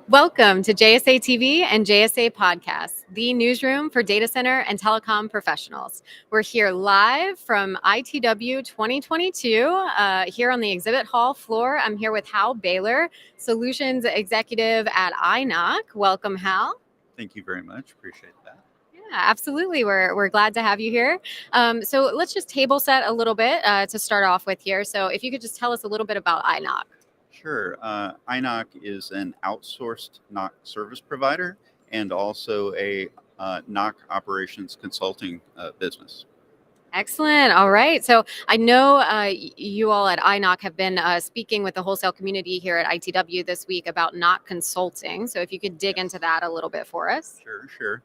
Welcome to JSA TV and JSA Podcasts, the newsroom for data center and telecom professionals. We're here live from ITW 2022 here on the exhibit hall floor. I'm here with Hal Baylor, Solutions Executive at INOC. Welcome, Hal. Thank you very much. Appreciate that. Yeah, absolutely. We're glad to have you here. So let's just table set a little bit to start off with here. So if you could just tell us a little bit about INOC. Sure. INOC is an outsourced NOC service provider and also a NOC operations consulting business. Excellent. All right. So I know you all at INOC have been speaking with the wholesale community here at ITW this week about NOC consulting. So if you could dig into that a little bit for us. Sure.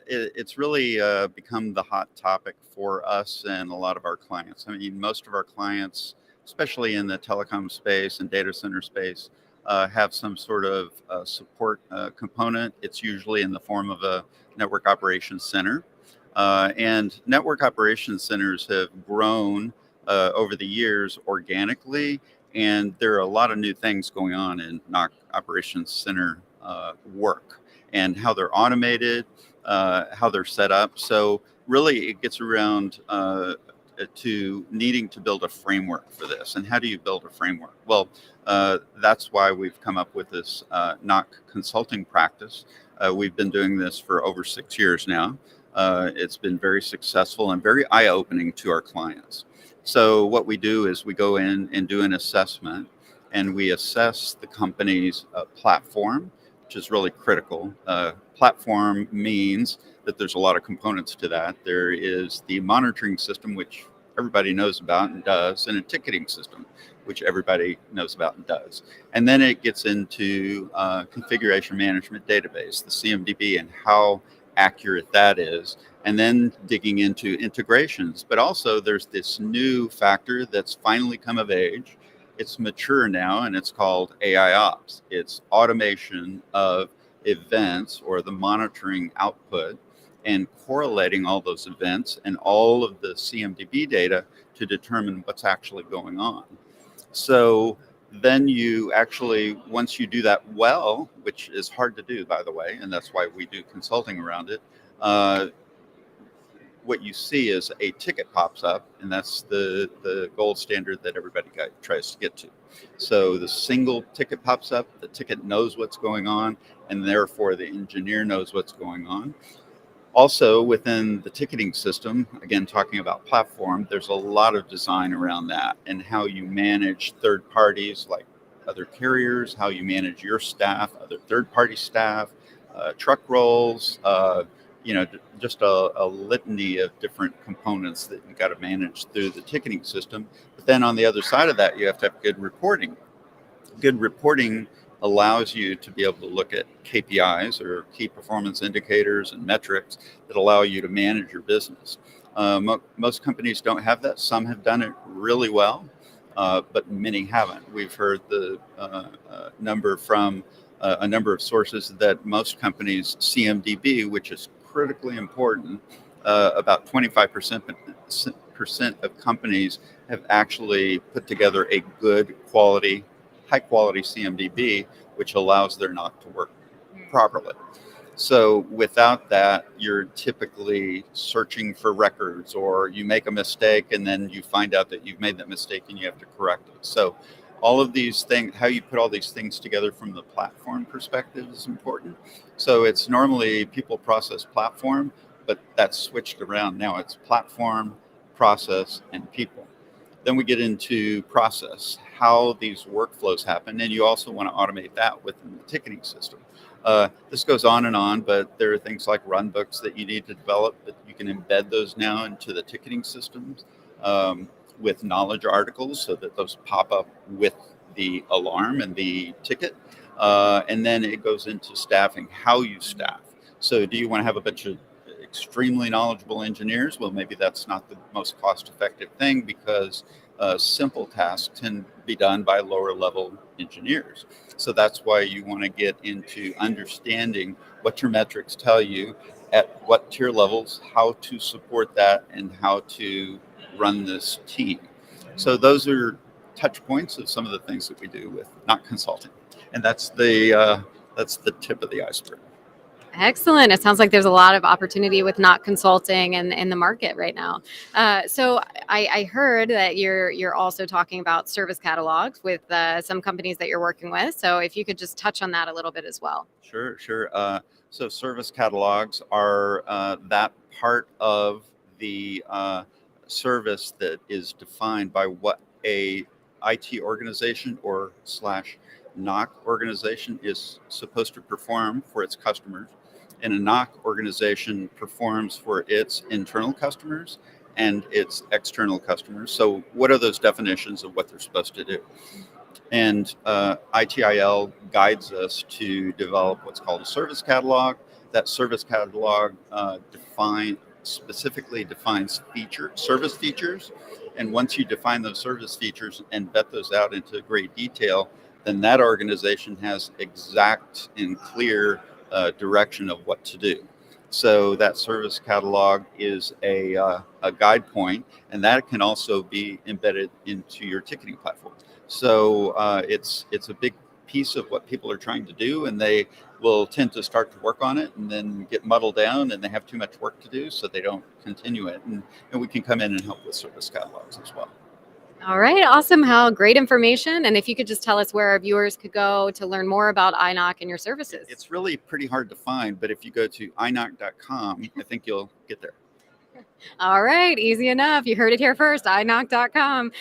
It's really become the hot topic for us and a lot of our clients. I mean, most of our clients, especially in the telecom space and data center space, have some sort of support component. It's usually in the form of a network operations center. And network operations centers have grown over the years organically, and there are a lot of new things going on in NOC operations center work and how they're automated, how they're set up. So really it gets around to needing to build a framework for this. And how do you build a framework? Well, that's why we've come up with this NOC consulting practice. We've been doing this for over 6 years now. It's been very successful and very eye-opening to our clients. So what we do is we go in and do an assessment, and we assess the company's platform, which is really critical. Platform means that there's a lot of components to that. There is the monitoring system, which everybody knows about and does, and a ticketing system, which everybody knows about and does. And then it gets into configuration management database, the CMDB, and how accurate that is, and then digging into integrations. But also there's this new factor that's finally come of age. It's mature now, and it's called AI Ops. It's automation of events or the monitoring output and correlating all those events and all of the CMDB data to determine what's actually going on. So then you actually, once you do that well, which is hard to do, by the way, and that's why we do consulting around it, what you see is a ticket pops up, and that's the gold standard that everybody tries to get to. So the single ticket pops up, the ticket knows what's going on, and therefore the engineer knows what's going on. Also, within the ticketing system, again, talking about platform, there's a lot of design around that and how you manage third parties like other carriers, how you manage your staff, other third-party staff, truck rolls, just a litany of different components that you got to manage through the ticketing system. But then on the other side of that, you have to have good reporting. Good reporting allows you to be able to look at KPIs or key performance indicators and metrics that allow you to manage your business. Most companies don't have that. Some have done it really well, but many haven't. We've heard the number from a number of sources that most companies CMDB, which is critically important, about 25% of companies have actually put together a good quality, high quality CMDB, which allows their NOC to work properly. So without that, you're typically searching for records, or you make a mistake and then you find out that you've made that mistake and you have to correct it. So all of these things, how you put all these things together from the platform perspective is important. So it's normally people, process, platform, but that's switched around. Now it's platform, process, and people. Then we get into process, how these workflows happen, and you also want to automate that within the ticketing system. This goes on, but there are things like run books that you need to develop, but you can embed those now into the ticketing systems with knowledge articles so that those pop up with the alarm and the ticket. And then it goes into staffing, how you staff. So do you want to have a bunch of extremely knowledgeable engineers? Well, maybe that's not the most cost-effective thing, because simple tasks can be done by lower level engineers. So that's why you want to get into understanding what your metrics tell you at what tier levels, how to support that, and how to run this team. So those are touch points of some of the things that we do with NOC Consulting. And that's the that's the tip of the iceberg. Excellent. It sounds like there's a lot of opportunity with INOC Consulting and in the market right now. So I heard that you're also talking about service catalogs with some companies that you're working with. So if you could just touch on that a little bit as well. Sure. So service catalogs are that part of the service that is defined by what a IT organization or slash NOC organization is supposed to perform for its customers. And a NOC organization performs for its internal customers and its external customers. So what are those definitions of what they're supposed to do? And ITIL guides us to develop what's called a service catalog. That service catalog specifically defines service features. And once you define those service features and vet those out into great detail, then that organization has exact and clear direction of what to do. So that service catalog is a guide point, and that can also be embedded into your ticketing platform. So it's a big piece of what people are trying to do, and they will tend to start to work on it and then get muddled down, and they have too much work to do, so they don't continue it. And we can come in and help with service catalogs as well. All right, awesome. How great information. And if you could just tell us where our viewers could go to learn more about INOC and your services. It's really pretty hard to find, but if you go to inoc.com, I think you'll get there. All right, easy enough. You heard it here first, inoc.com.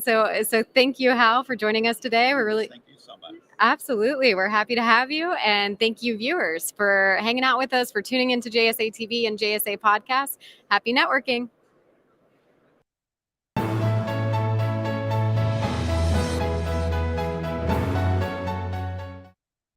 So thank you, Hal, for joining us today. Thank you so much. Absolutely. We're happy to have you. And thank you, viewers, for hanging out with us, for tuning into JSA TV and JSA Podcast. Happy networking.